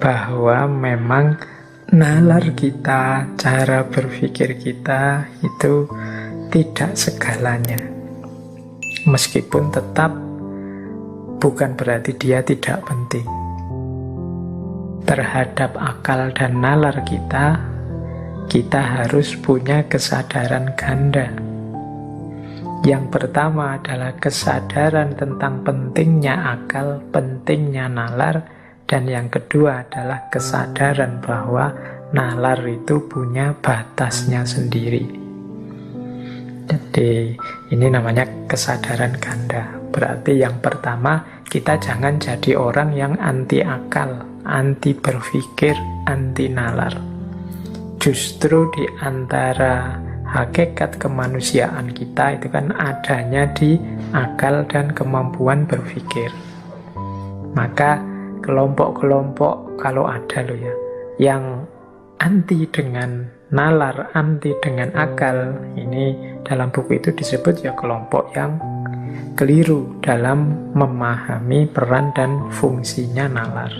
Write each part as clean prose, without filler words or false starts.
bahwa memang nalar kita, cara berpikir kita itu tidak segalanya. Meskipun tetap bukan berarti dia tidak penting. Terhadap akal dan nalar kita harus punya kesadaran ganda. Yang pertama adalah kesadaran tentang pentingnya akal, pentingnya nalar, dan yang kedua adalah kesadaran bahwa nalar itu punya batasnya sendiri. Jadi ini namanya kesadaran ganda. Berarti yang pertama, kita jangan jadi orang yang anti akal, anti berpikir, anti nalar. Justru di antara hakikat kemanusiaan kita itu kan adanya di akal dan kemampuan berpikir. Maka kelompok-kelompok kalau ada loh ya, yang anti dengan nalar, anti dengan akal, ini dalam buku itu disebut ya kelompok yang keliru dalam memahami peran dan fungsinya nalar.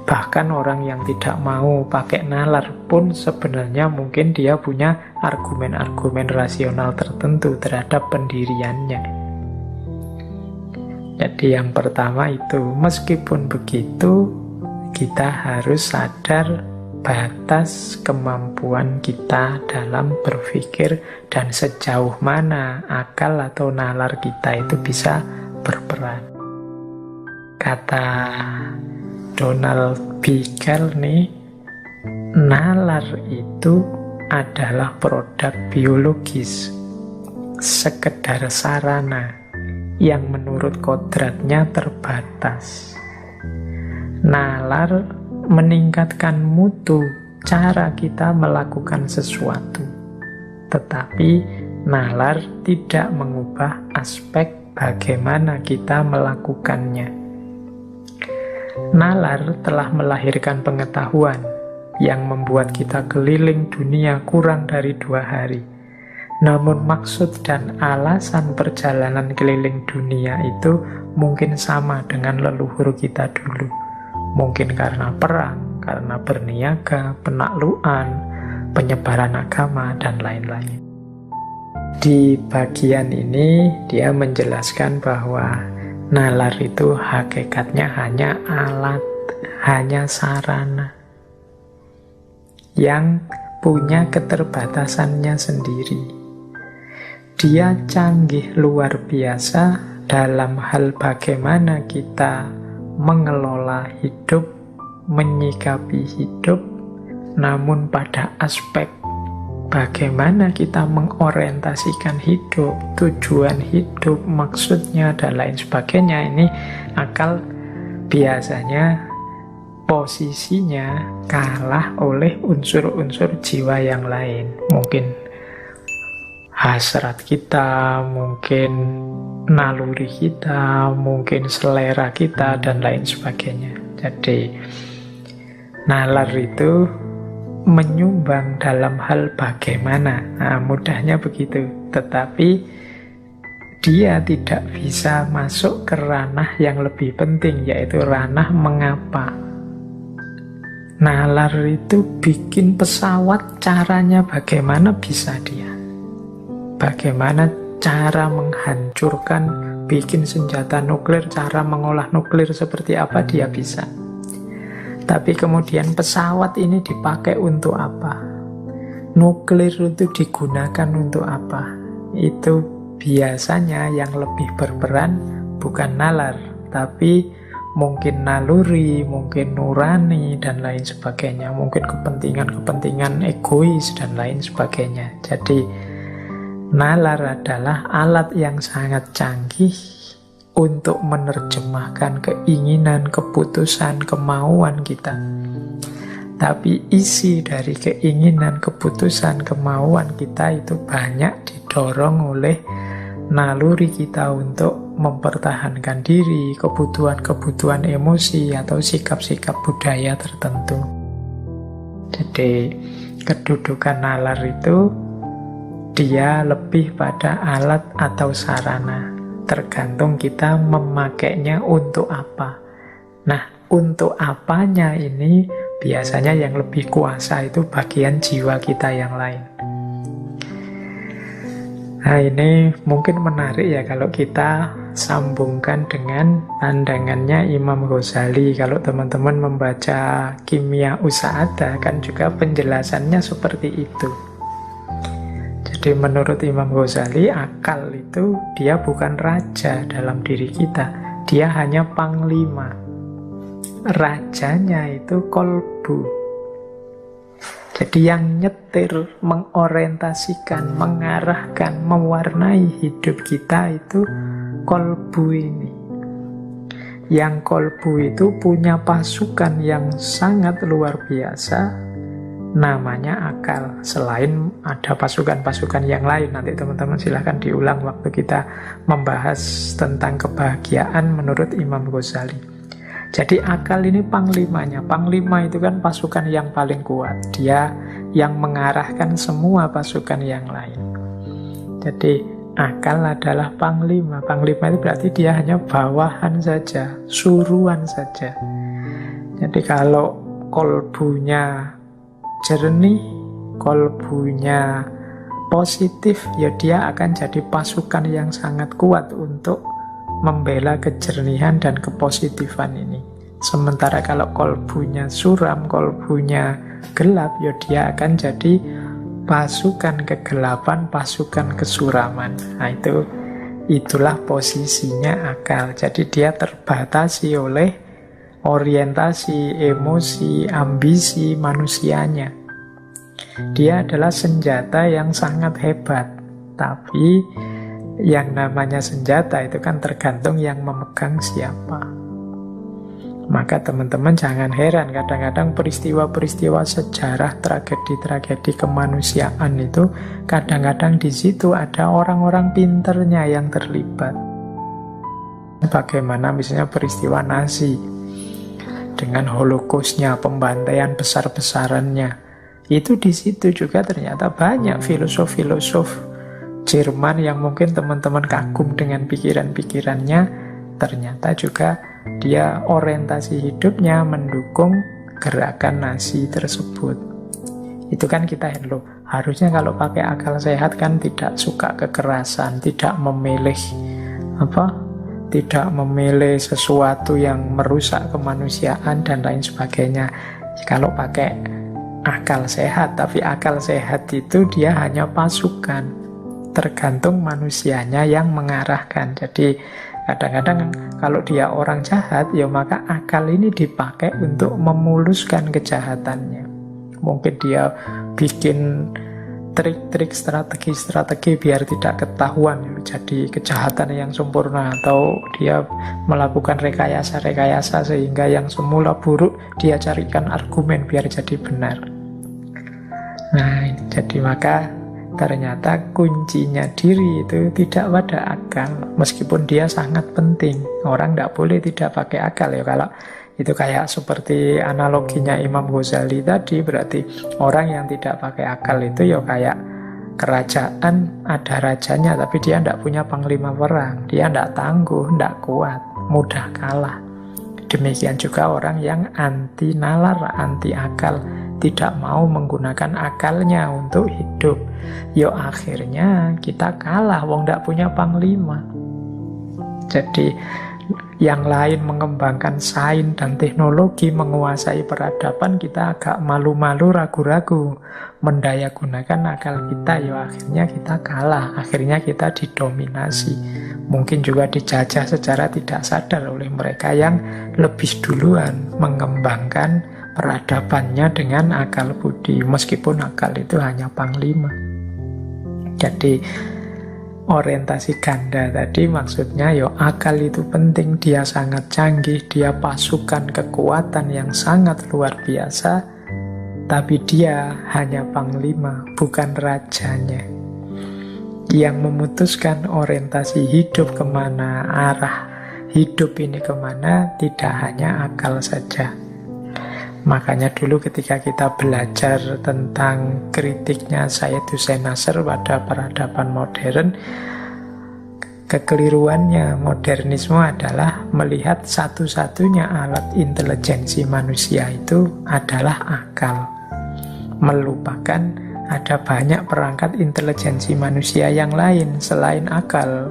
Bahkan orang yang tidak mau pakai nalar pun sebenarnya mungkin dia punya argumen-argumen rasional tertentu terhadap pendiriannya. Jadi yang pertama itu, meskipun begitu, kita harus sadar batas kemampuan kita dalam berpikir dan sejauh mana akal atau nalar kita itu bisa berperan. Kata Donald Bickel nih, nalar itu adalah produk biologis, sekedar sarana yang menurut kodratnya terbatas. Nalar meningkatkan mutu cara kita melakukan sesuatu, tetapi nalar tidak mengubah aspek bagaimana kita melakukannya. Nalar telah melahirkan pengetahuan yang membuat kita keliling dunia kurang dari 2 hari. Namun maksud dan alasan perjalanan keliling dunia itu mungkin sama dengan leluhur kita dulu. Mungkin karena perang, karena berniaga, penaklukan, penyebaran agama, dan lain-lain. Di bagian ini dia menjelaskan bahwa nalar itu hakikatnya hanya alat, hanya sarana yang punya keterbatasannya sendiri. Dia canggih luar biasa dalam hal bagaimana kita mengelola hidup, menyikapi hidup, namun pada aspek bagaimana kita mengorientasikan hidup, tujuan hidup, maksudnya, dan lain sebagainya, ini akal biasanya posisinya kalah oleh unsur-unsur jiwa yang lain. Mungkin hasrat kita, mungkin naluri kita, mungkin selera kita, dan lain sebagainya. Jadi nalar itu menyumbang dalam hal bagaimana, mudahnya begitu, tetapi dia tidak bisa masuk ke ranah yang lebih penting, yaitu ranah mengapa. Nalar itu bikin pesawat, caranya bagaimana bisa dia, bagaimana cara menghancurkan, bikin senjata nuklir, cara mengolah nuklir seperti apa dia bisa. Tapi kemudian pesawat ini dipakai untuk apa? Nuklir itu digunakan untuk apa? Itu biasanya yang lebih berperan bukan nalar, tapi mungkin naluri, mungkin nurani, dan lain sebagainya. Mungkin kepentingan-kepentingan egois, dan lain sebagainya. Jadi nalar adalah alat yang sangat canggih untuk menerjemahkan keinginan, keputusan, kemauan kita. Tapi isi dari keinginan, keputusan, kemauan kita itu banyak didorong oleh naluri kita untuk mempertahankan diri, kebutuhan-kebutuhan emosi, atau sikap-sikap budaya tertentu. Jadi kedudukan nalar itu dia lebih pada alat atau sarana, tergantung kita memakainya untuk apa. Nah, untuk apanya ini biasanya yang lebih kuasa itu bagian jiwa kita yang lain. Nah, ini mungkin menarik ya kalau kita sambungkan dengan pandangannya Imam Ghazali. Kalau teman-teman membaca Kimia Usa'adah kan juga penjelasannya seperti itu. Jadi menurut Imam Ghazali, akal itu dia bukan raja dalam diri kita, dia hanya panglima. Rajanya itu kolbu. Jadi yang nyetir, mengorientasikan, mengarahkan, mewarnai hidup kita itu kolbu ini. Yang kolbu itu punya pasukan yang sangat luar biasa, namanya akal. Selain ada pasukan-pasukan yang lain, nanti teman-teman silahkan diulang waktu kita membahas tentang kebahagiaan menurut Imam Ghazali. Jadi akal ini panglimanya. Panglima itu kan pasukan yang paling kuat. Dia yang mengarahkan semua pasukan yang lain. Jadi akal adalah panglima. Panglima itu berarti dia hanya bawahan saja, suruhan saja. Jadi kalau kolbunya jernih, kolbunya positif, ya dia akan jadi pasukan yang sangat kuat untuk membela kejernihan dan kepositifan ini. Sementara kalau kolbunya suram, kolbunya gelap, ya dia akan jadi pasukan kegelapan, pasukan kesuraman. Nah, itulah posisinya akal. Jadi dia terbatasi oleh orientasi, emosi, ambisi manusianya. Dia adalah senjata yang sangat hebat, tapi yang namanya senjata itu kan tergantung yang memegang siapa. Maka teman-teman jangan heran kadang-kadang peristiwa-peristiwa sejarah, tragedi-tragedi kemanusiaan itu kadang-kadang di situ ada orang-orang pinternya yang terlibat. Bagaimana misalnya peristiwa Nazi dengan Holocaustnya, pembantaian besar-besarannya, itu di situ juga ternyata banyak filosof-filosof Jerman yang mungkin teman-teman kagum dengan pikiran-pikirannya, ternyata juga dia orientasi hidupnya mendukung gerakan Nazi tersebut. Itu kan kita loh, harusnya kalau pakai akal sehat kan tidak suka kekerasan, tidak memilih tidak memilih sesuatu yang merusak kemanusiaan dan lain sebagainya. Kalau pakai akal sehat, tapi akal sehat itu dia hanya pasukan. Tergantung manusianya yang mengarahkan. Jadi kadang-kadang kalau dia orang jahat, ya maka akal ini dipakai untuk memuluskan kejahatannya. Mungkin dia bikin trik-trik, strategi-strategi biar tidak ketahuan jadi kejahatan yang sempurna, atau dia melakukan rekayasa-rekayasa sehingga yang semula buruk dia carikan argumen biar jadi benar. Nah, jadi maka ternyata kuncinya diri itu tidak pada akal, meskipun dia sangat penting. Orang tidak boleh tidak pakai akal ya. Kalau itu kayak seperti analoginya Imam Ghazali tadi, berarti orang yang tidak pakai akal itu ya kayak kerajaan, ada rajanya tapi dia tidak punya panglima perang, dia tidak tangguh, tidak kuat, mudah kalah. Demikian juga orang yang anti nalar, anti akal, tidak mau menggunakan akalnya untuk hidup. Yo akhirnya kita kalah, wong tidak punya panglima. Jadi yang lain mengembangkan sains dan teknologi, menguasai peradaban, kita agak malu-malu, ragu-ragu mendaya gunakan akal kita. Yo akhirnya kita kalah, akhirnya kita didominasi. Mungkin juga dijajah secara tidak sadar oleh mereka yang lebih duluan mengembangkan peradabannya dengan akal budi, meskipun akal itu hanya panglima. Jadi orientasi ganda tadi maksudnya akal itu penting, dia sangat canggih, dia pasukan kekuatan yang sangat luar biasa, tapi dia hanya panglima, bukan rajanya. Yang memutuskan orientasi hidup kemana, arah hidup ini kemana, tidak hanya akal saja. Makanya dulu ketika kita belajar tentang kritiknya Syed Hussein Nasr pada peradaban modern, kekeliruannya modernisme adalah melihat satu-satunya alat intelijensi manusia itu adalah akal. Melupakan ada banyak perangkat intelijensi manusia yang lain selain akal.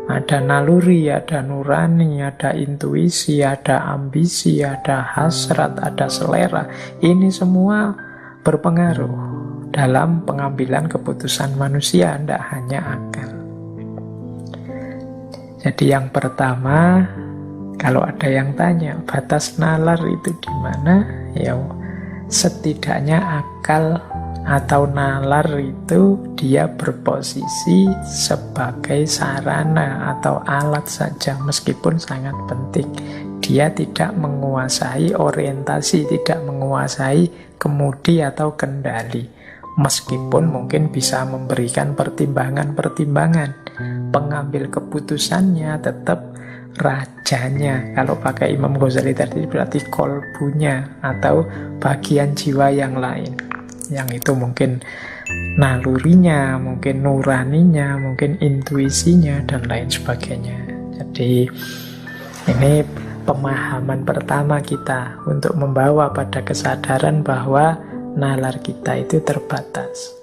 Ada naluri, ada nurani, ada intuisi, ada ambisi, ada hasrat, ada selera. Ini semua berpengaruh dalam pengambilan keputusan manusia, tidak hanya akal. Jadi yang pertama, kalau ada yang tanya, batas nalar itu di mana? Ya, setidaknya akal atau nalar itu dia berposisi sebagai sarana atau alat saja, meskipun sangat penting. Dia tidak menguasai orientasi, tidak menguasai kemudi atau kendali, meskipun mungkin bisa memberikan pertimbangan-pertimbangan. Pengambil keputusannya tetap rajanya. Kalau pakai Imam Ghazali tadi berarti kolbunya atau bagian jiwa yang lain, yang itu mungkin nalurinya, mungkin nuraninya, mungkin intuisinya, dan lain sebagainya. Jadi ini pemahaman pertama kita untuk membawa pada kesadaran bahwa nalar kita itu terbatas.